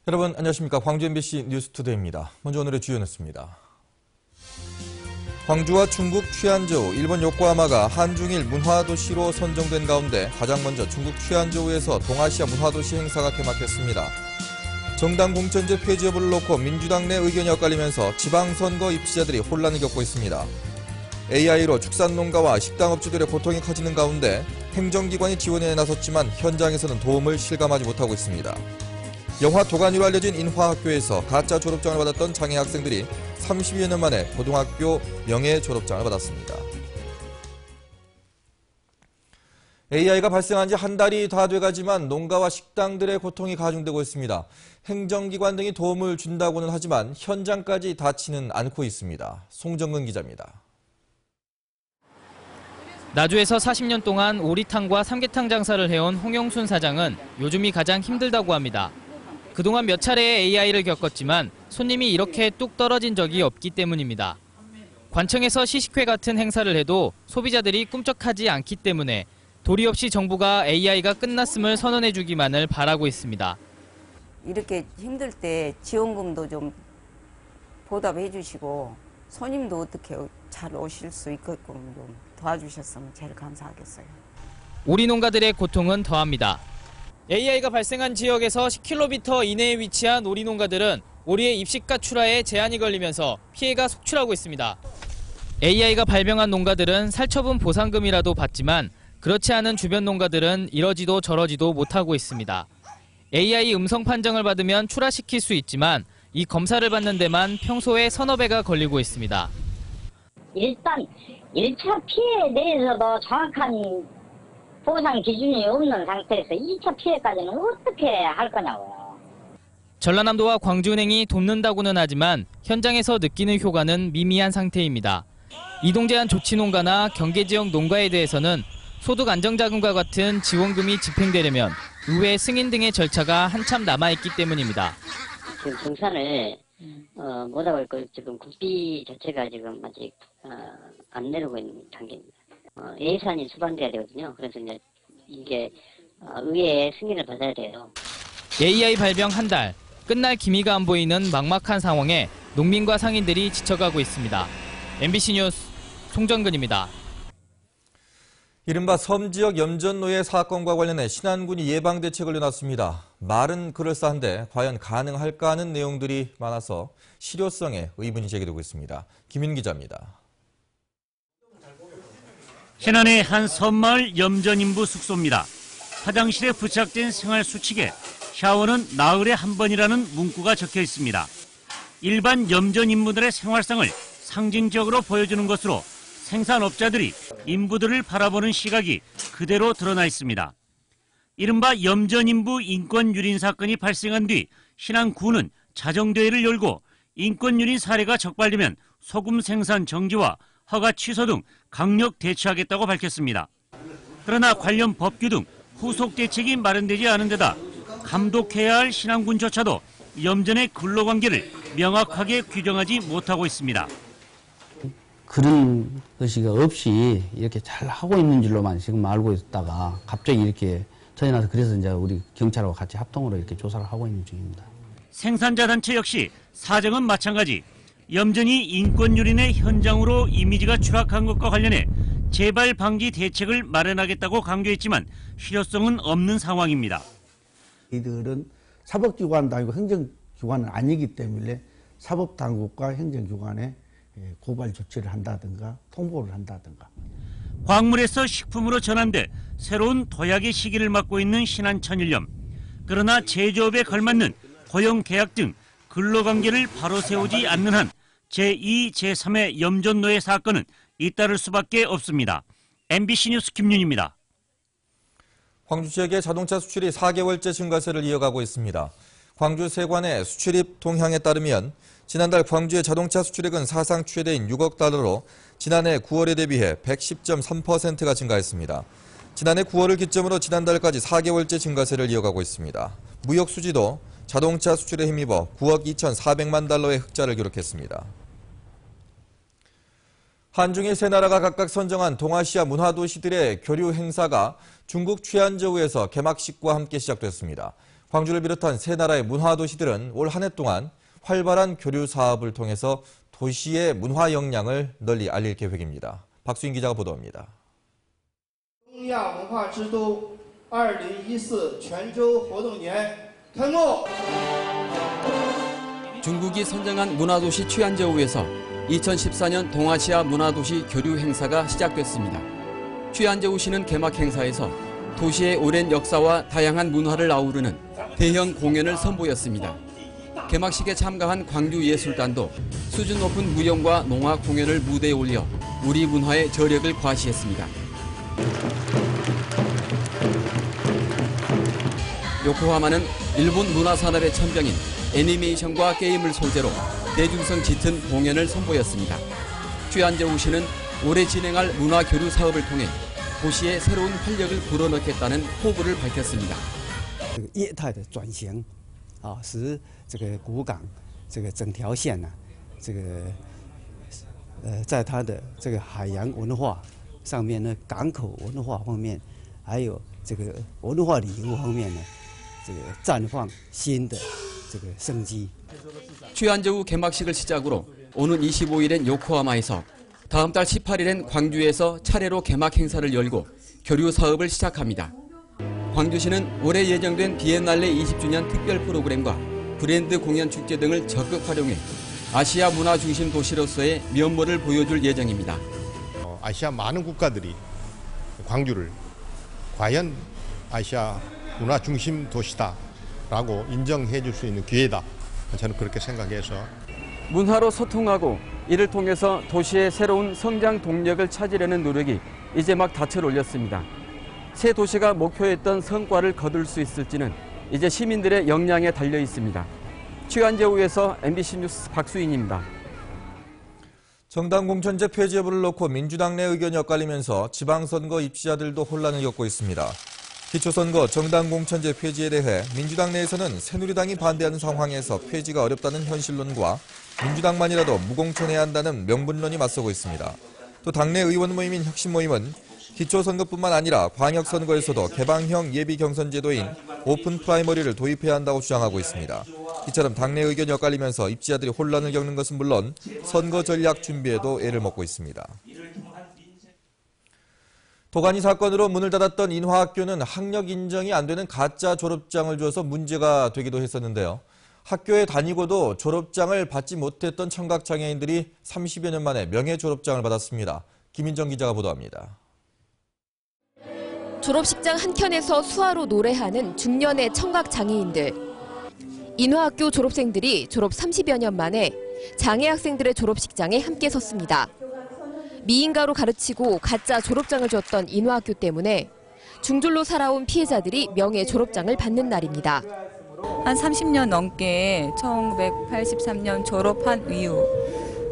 여러분 안녕하십니까. 광주 MBC 뉴스투데이입니다. 먼저 오늘의 주요 뉴스입니다. 광주와 중국 취안저우, 일본 요코하마가 한중일 문화도시로 선정된 가운데 가장 먼저 중국 취안저우에서 동아시아 문화도시 행사가 개막했습니다. 정당 공천제 폐지 여부를 놓고 민주당 내 의견이 엇갈리면서 지방선거 입지자들이 혼란을 겪고 있습니다. AI로 축산농가와 식당업주들의 고통이 커지는 가운데 행정기관이 지원에 나섰지만 현장에서는 도움을 실감하지 못하고 있습니다. 영화 도가니로 알려진 인화학교에서 가짜 졸업장을 받았던 장애 학생들이 30여 년 만에 고등학교 명예 졸업장을 받았습니다. AI가 발생한 지 한 달이 다 돼가지만 농가와 식당들의 고통이 가중되고 있습니다. 행정기관 등이 도움을 준다고는 하지만 현장까지 닿지는 않고 있습니다. 송정근 기자입니다. 나주에서 40년 동안 오리탕과 삼계탕 장사를 해온 홍영순 사장은 요즘이 가장 힘들다고 합니다. 그동안 몇 차례의 AI를 겪었지만 손님이 이렇게 뚝 떨어진 적이 없기 때문입니다. 관청에서 시식회 같은 행사를 해도 소비자들이 꿈쩍하지 않기 때문에 도리 없이 정부가 AI가 끝났음을 선언해주기만을 바라고 있습니다. 이렇게 힘들 때 지원금도 좀 보답해 주시고 손님도 어떻게 잘 오실 수 있게끔 좀 도와주셨으면 제일 감사하겠어요. 오리 농가들의 고통은 더합니다. AI가 발생한 지역에서 10km 이내에 위치한 오리 농가들은 오리의 입식가 출하에 제한이 걸리면서 피해가 속출하고 있습니다. AI가 발병한 농가들은 살처분 보상금이라도 받지만 그렇지 않은 주변 농가들은 이러지도 저러지도 못하고 있습니다. AI 음성 판정을 받으면 출하시킬 수 있지만 이 검사를 받는 데만 평소에 서너 배가 걸리고 있습니다. 일단 1차 피해에 대해서도 정확한 보상 기준이 없는 상태에서 2차 피해까지는 어떻게 할 거냐고요. 전라남도와 광주은행이 돕는다고는 하지만 현장에서 느끼는 효과는 미미한 상태입니다. 이동제한 조치농가나 경계지역 농가에 대해서는 소득안정자금과 같은 지원금이 집행되려면 의회 승인 등의 절차가 한참 남아있기 때문입니다. 지금 정산을 못하고 있고 지금 국비 자체가 지금 아직 안 내려오고 있는 단계입니다. 예산이 수반돼야 되거든요. 그래서 이제 이게 의회의 승인을 받아야 돼요. AI 발병 한 달, 끝날 기미가 안 보이는 막막한 상황에 농민과 상인들이 지쳐가고 있습니다. MBC 뉴스 송정근입니다. 이른바 섬지역 염전노예 사건과 관련해 신안군이 예방대책을 내놨습니다. 말은 그럴싸한데 과연 가능할까 하는 내용들이 많아서 실효성에 의문이 제기되고 있습니다. 김인 기자입니다. 신안의 한 섬마을 염전인부 숙소입니다. 화장실에 부착된 생활수칙에 샤워는 나흘에 한 번이라는 문구가 적혀 있습니다. 일반 염전인부들의 생활상을 상징적으로 보여주는 것으로 생산업자들이 인부들을 바라보는 시각이 그대로 드러나 있습니다. 이른바 염전인부 인권유린 사건이 발생한 뒤 신안군은 자정대회를 열고 인권유린 사례가 적발되면 소금 생산 정지와 허가 취소 등 강력 대처하겠다고 밝혔습니다. 그러나 관련 법규 등 후속 대책이 마련되지 않은 데다 감독해야 할 신안군조차도 염전의 근로관계를 명확하게 규정하지 못하고 있습니다. 그런 것이 없이 이렇게 잘 하고 있는 줄로만 지금 알고 있다가 갑자기 이렇게 전해나서 그래서 이제 우리 경찰하고 같이 합동으로 이렇게 조사를 하고 있는 중입니다. 생산자 단체 역시 사정은 마찬가지. 염전이 인권유린의 현장으로 이미지가 추락한 것과 관련해 재발 방지 대책을 마련하겠다고 강조했지만 실효성은 없는 상황입니다. 이들은 사법기관도 아니고 행정기관은 아니기 때문에 사법당국과 행정기관에 고발 조치를 한다든가 통보를 한다든가. 광물에서 식품으로 전환돼 새로운 도약의 시기를 맞고 있는 신안천일염. 그러나 제조업에 걸맞는 고용계약 등 근로관계를 바로 세우지 않는 한 제2, 제3의 염전노예 사건은 잇따를 수밖에 없습니다. MBC 뉴스 김윤입니다. 광주 지역의 자동차 수출이 4개월째 증가세를 이어가고 있습니다. 광주 세관의 수출입 동향에 따르면 지난달 광주의 자동차 수출액은 사상 최대인 6억 달러로 지난해 9월에 대비해 110.3%가 증가했습니다. 지난해 9월을 기점으로 지난달까지 4개월째 증가세를 이어가고 있습니다. 무역 수지도 자동차 수출에 힘입어 9억 2,400만 달러의 흑자를 기록했습니다. 한중일 세 나라가 각각 선정한 동아시아 문화도시들의 교류 행사가 중국 취안저우에서 개막식과 함께 시작됐습니다. 광주를 비롯한 세 나라의 문화도시들은 올 한 해 동안 활발한 교류 사업을 통해서 도시의 문화 역량을 널리 알릴 계획입니다. 박수인 기자가 보도합니다. 东亚文化之都2014泉州活动年开幕。 중국이 선정한 문화도시 취안저우에서 2014년 동아시아 문화도시 교류 행사가 시작됐습니다. 취안저우시는 개막 행사에서 도시의 오랜 역사와 다양한 문화를 아우르는 대형 공연을 선보였습니다. 개막식에 참가한 광주예술단도 수준 높은 무용과 농악 공연을 무대에 올려 우리 문화의 저력을 과시했습니다. 요코하마는 일본 문화산업의 천병인 애니메이션과 게임을 소재로 대중성 짙은 공연을 선보였습니다. 취안저우시는 올해 진행할 문화교류 사업을 통해 도시에 새로운 활력을 불어넣겠다는 포부를 밝혔습니다. 业态的转型，使这个古港这个整条线呢，在它的这个海洋文化上面呢，港口文化方面，还有这个文化旅游方面呢，绽放新的生机。 취안저우 개막식을 시작으로 오는 25일엔 요코하마에서 다음 달 18일엔 광주에서 차례로 개막 행사를 열고 교류 사업을 시작합니다. 광주시는 올해 예정된 비엔날레 20주년 특별 프로그램과 브랜드 공연 축제 등을 적극 활용해 아시아 문화 중심 도시로서의 면모를 보여줄 예정입니다. 아시아 많은 국가들이 광주를 과연 아시아 문화 중심 도시다라고 인정해 줄 수 있는 기회다. 저는 그렇게 생각해서 문화로 소통하고 이를 통해서 도시의 새로운 성장 동력을 찾으려는 노력이 이제 막 닻을 올렸습니다. 새 도시가 목표했던 성과를 거둘 수 있을지는 이제 시민들의 역량에 달려 있습니다. 취안저우에서 MBC 뉴스 박수인입니다. 정당 공천제 폐지 여부를 놓고 민주당 내 의견이 엇갈리면서 지방선거 입지자들도 혼란을 겪고 있습니다. 기초선거 정당 공천제 폐지에 대해 민주당 내에서는 새누리당이 반대하는 상황에서 폐지가 어렵다는 현실론과 민주당만이라도 무공천해야 한다는 명분론이 맞서고 있습니다. 또 당내 의원 모임인 혁신 모임은 기초선거뿐만 아니라 광역선거에서도 개방형 예비 경선제도인 오픈 프라이머리를 도입해야 한다고 주장하고 있습니다. 이처럼 당내 의견이 엇갈리면서 입지자들이 혼란을 겪는 것은 물론 선거 전략 준비에도 애를 먹고 있습니다. 도가니 사건으로 문을 닫았던 인화학교는 학력 인정이 안 되는 가짜 졸업장을 줘서 문제가 되기도 했었는데요. 학교에 다니고도 졸업장을 받지 못했던 청각장애인들이 30여 년 만에 명예 졸업장을 받았습니다. 김인정 기자가 보도합니다. 졸업식장 한켠에서 수화로 노래하는 중년의 청각장애인들. 인화학교 졸업생들이 졸업 30여 년 만에 장애 학생들의 졸업식장에 함께 섰습니다. 미인가로 가르치고 가짜 졸업장을 줬던 인화학교 때문에 중졸로 살아온 피해자들이 명예 졸업장을 받는 날입니다. 한 30년 넘게 1983년 졸업한 이후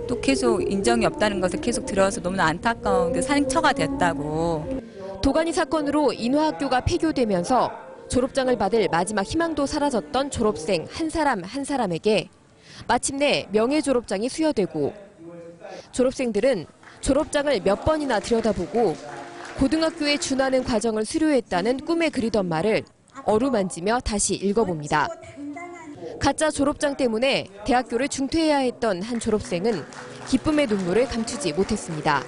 또 계속 인정이 없다는 것을 계속 들어서 너무나 안타까운 게 상처가 됐다고. 도가니 사건으로 인화학교가 폐교되면서 졸업장을 받을 마지막 희망도 사라졌던 졸업생 한 사람 한 사람에게 마침내 명예 졸업장이 수여되고 졸업생들은 졸업장을 몇 번이나 들여다보고 고등학교에 준하는 과정을 수료했다는 꿈에 그리던 말을 어루만지며 다시 읽어봅니다. 가짜 졸업장 때문에 대학교를 중퇴해야 했던 한 졸업생은 기쁨의 눈물을 감추지 못했습니다.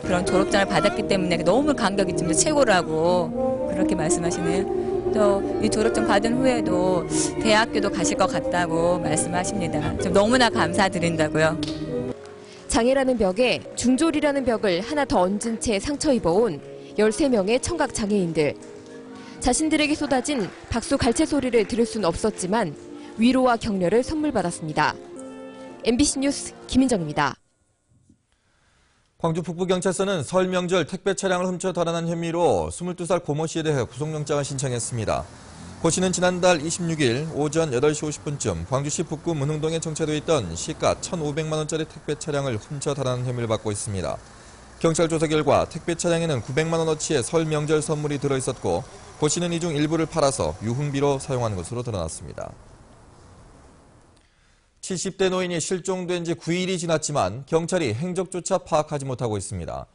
그런 졸업장을 받았기 때문에 너무 감격이 좀 최고라고 그렇게 말씀하시네요. 또 이 졸업장 받은 후에도 대학교도 가실 것 같다고 말씀하십니다. 좀 너무나 감사드린다고요. 장애라는 벽에 중졸이라는 벽을 하나 더 얹은 채 상처 입어온 13명의 청각장애인들. 자신들에게 쏟아진 박수 갈채 소리를 들을 수는 없었지만 위로와 격려를 선물 받았습니다. MBC 뉴스 김인정입니다. 광주 북부경찰서는 설 명절 택배 차량을 훔쳐 달아난 혐의로 22살 고모 씨에 대해 구속영장을 신청했습니다. 고 씨는 지난달 26일 오전 8시 50분쯤 광주시 북구 문흥동에 정체돼 있던 시가 1,500만 원짜리 택배 차량을 훔쳐 달아난 혐의를 받고 있습니다. 경찰 조사 결과 택배 차량에는 900만 원어치의 설 명절 선물이 들어있었고 고 씨는 이 중 일부를 팔아서 유흥비로 사용한 것으로 드러났습니다. 70대 노인이 실종된 지 9일이 지났지만 경찰이 행적조차 파악하지 못하고 있습니다.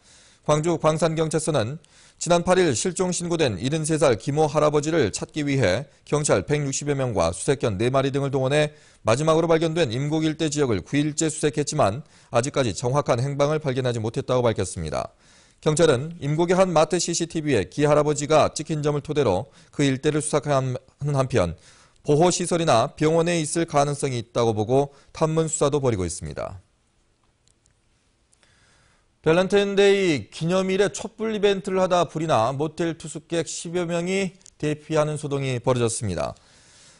광주 광산경찰서는 지난 8일 실종 신고된 73살 김모 할아버지를 찾기 위해 경찰 160여 명과 수색견 4마리 등을 동원해 마지막으로 발견된 임곡 일대 지역을 9일째 수색했지만 아직까지 정확한 행방을 발견하지 못했다고 밝혔습니다. 경찰은 임곡의 한 마트 CCTV에 기 할아버지가 찍힌 점을 토대로 그 일대를 수사하는 한편 보호시설이나 병원에 있을 가능성이 있다고 보고 탐문 수사도 벌이고 있습니다. 밸런타인데이 기념일에 촛불 이벤트를 하다 불이 나 모텔 투숙객 10여 명이 대피하는 소동이 벌어졌습니다.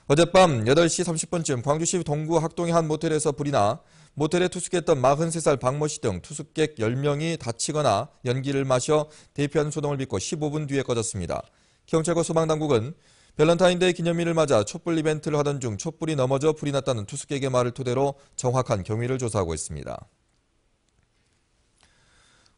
어젯밤 8시 30분쯤 광주시 동구 학동의 한 모텔에서 불이 나 모텔에 투숙했던 43살 박모 씨 등 투숙객 10명이 다치거나 연기를 마셔 대피하는 소동을 빚고 15분 뒤에 꺼졌습니다. 경찰과 소방당국은 밸런타인데이 기념일을 맞아 촛불 이벤트를 하던 중 촛불이 넘어져 불이 났다는 투숙객의 말을 토대로 정확한 경위를 조사하고 있습니다.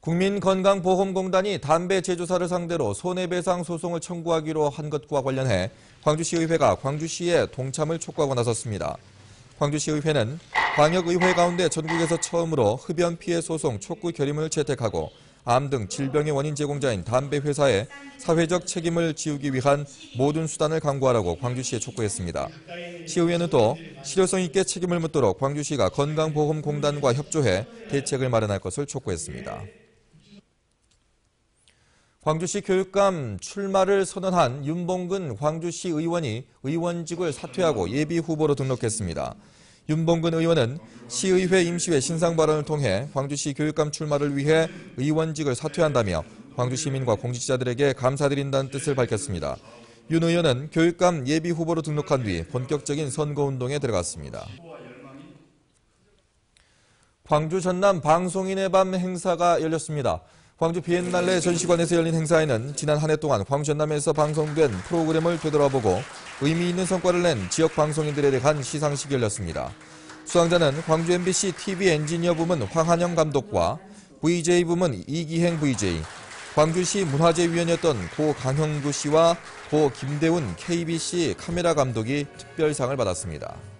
국민건강보험공단이 담배 제조사를 상대로 손해배상 소송을 청구하기로 한 것과 관련해 광주시의회가 광주시에 동참을 촉구하고 나섰습니다. 광주시의회는 광역의회 가운데 전국에서 처음으로 흡연 피해 소송 촉구 결의문을 채택하고 암 등 질병의 원인 제공자인 담배 회사에 사회적 책임을 지우기 위한 모든 수단을 강구하라고 광주시에 촉구했습니다. 시의회는 또 실효성 있게 책임을 묻도록 광주시가 건강보험공단과 협조해 대책을 마련할 것을 촉구했습니다. 광주시 교육감 출마를 선언한 윤봉근 광주시 의원이 의원직을 사퇴하고 예비후보로 등록했습니다. 윤봉근 의원은 시의회 임시회 신상 발언을 통해 광주시 교육감 출마를 위해 의원직을 사퇴한다며 광주 시민과 공직자들에게 감사드린다는 뜻을 밝혔습니다. 윤 의원은 교육감 예비후보로 등록한 뒤 본격적인 선거운동에 들어갔습니다. 광주 전남 방송인의 밤 행사가 열렸습니다. 광주 비엔날레 전시관에서 열린 행사에는 지난 한 해 동안 광주 전남에서 방송된 프로그램을 되돌아보고 의미 있는 성과를 낸 지역 방송인들에 대한 시상식이 열렸습니다. 수상자는 광주 MBC TV 엔지니어 부문 황한영 감독과 VJ 부문 이기행 VJ, 광주시 문화재위원이었던 고 강형구 씨와 고 김대훈 KBC 카메라 감독이 특별상을 받았습니다.